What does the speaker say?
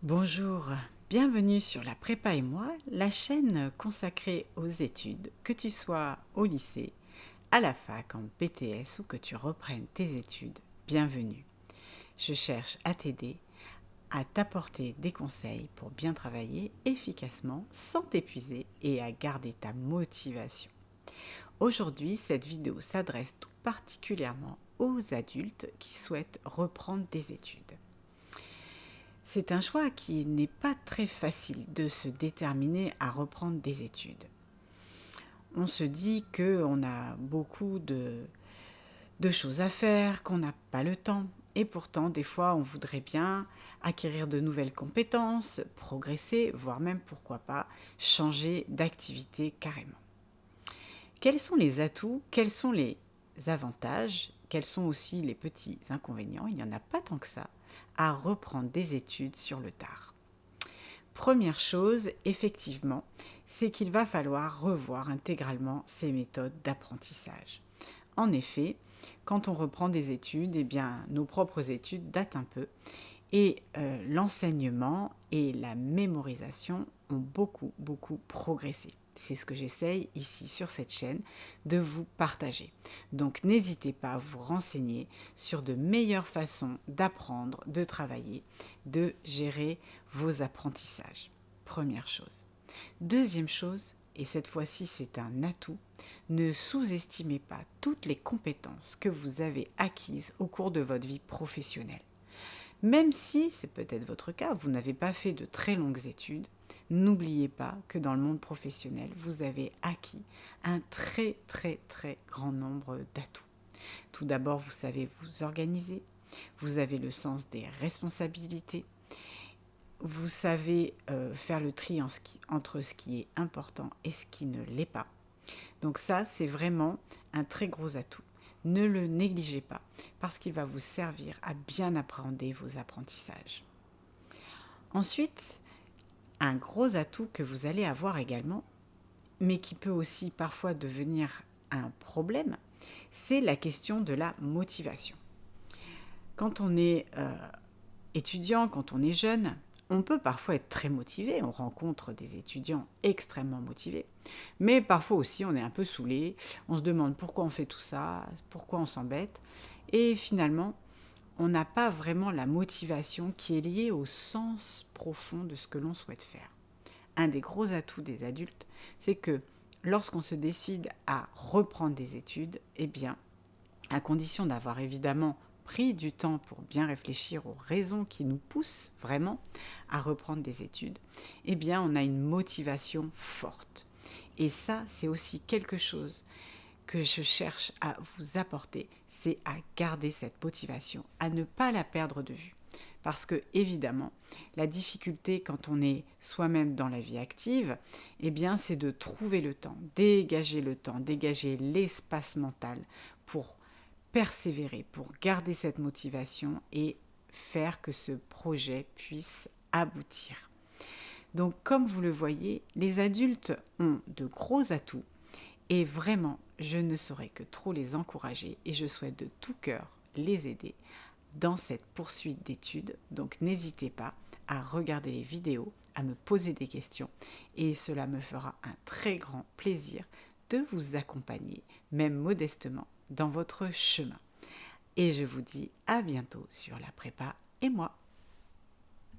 Bonjour, bienvenue sur La Prépa et moi, la chaîne consacrée aux études, que tu sois au lycée, à la fac, en BTS ou que tu reprennes tes études, bienvenue. Je cherche à t'aider, à t'apporter des conseils pour bien travailler efficacement sans t'épuiser et à garder ta motivation. Aujourd'hui, cette vidéo s'adresse tout particulièrement aux adultes qui souhaitent reprendre des études. C'est un choix qui n'est pas très facile de se déterminer à reprendre des études. On se dit qu'on a beaucoup de choses à faire, qu'on n'a pas le temps. Et pourtant, des fois, on voudrait bien acquérir de nouvelles compétences, progresser, voire même, pourquoi pas, changer d'activité carrément. Quels sont les atouts? Quels sont les avantages? Quels sont aussi les petits inconvénients? Il n'y en a pas tant que ça à reprendre des études sur le tard. Première chose, effectivement, c'est qu'il va falloir revoir intégralement ces méthodes d'apprentissage. En effet, quand on reprend des études, eh bien, nos propres études datent un peu et l'enseignement et la mémorisation ont beaucoup progressé. C'est ce que j'essaye ici sur cette chaîne de vous partager. Donc n'hésitez pas à vous renseigner sur de meilleures façons d'apprendre, de travailler, de gérer vos apprentissages. Première chose. Deuxième chose, et cette fois-ci c'est un atout, ne sous-estimez pas toutes les compétences que vous avez acquises au cours de votre vie professionnelle. Même si, c'est peut-être votre cas, vous n'avez pas fait de très longues études, n'oubliez pas que dans le monde professionnel, vous avez acquis un très grand nombre d'atouts. Tout d'abord, vous savez vous organiser, vous avez le sens des responsabilités, vous savez faire le tri entre ce qui est important et ce qui ne l'est pas. Donc ça, c'est vraiment un très gros atout. Ne le négligez pas, parce qu'il va vous servir à bien appréhender vos apprentissages. Ensuite, un gros atout que vous allez avoir également, mais qui peut aussi parfois devenir un problème, c'est la question de la motivation. Quand on est étudiant, quand on est jeune, on peut parfois être très motivé, on rencontre des étudiants extrêmement motivés, mais parfois aussi on est un peu saoulé, on se demande pourquoi on fait tout ça, pourquoi on s'embête, et finalement on n'a pas vraiment la motivation qui est liée au sens profond de ce que l'on souhaite faire. Un des gros atouts des adultes, c'est que lorsqu'on se décide à reprendre des études, eh bien, à condition d'avoir évidemment pris du temps pour bien réfléchir aux raisons qui nous poussent vraiment à reprendre des études, eh bien, on a une motivation forte. Et ça, c'est aussi quelque chose que je cherche à vous apporter, c'est à garder cette motivation, à ne pas la perdre de vue. Parce que, évidemment, la difficulté quand on est soi-même dans la vie active, eh bien, c'est de trouver le temps, dégager l'espace mental pour persévérer, pour garder cette motivation et faire que ce projet puisse aboutir. Donc, comme vous le voyez, les adultes ont de gros atouts et vraiment, je ne saurais que trop les encourager et je souhaite de tout cœur les aider dans cette poursuite d'études. Donc n'hésitez pas à regarder les vidéos, à me poser des questions et cela me fera un très grand plaisir de vous accompagner, même modestement, dans votre chemin. Et je vous dis à bientôt sur La Prépa et moi.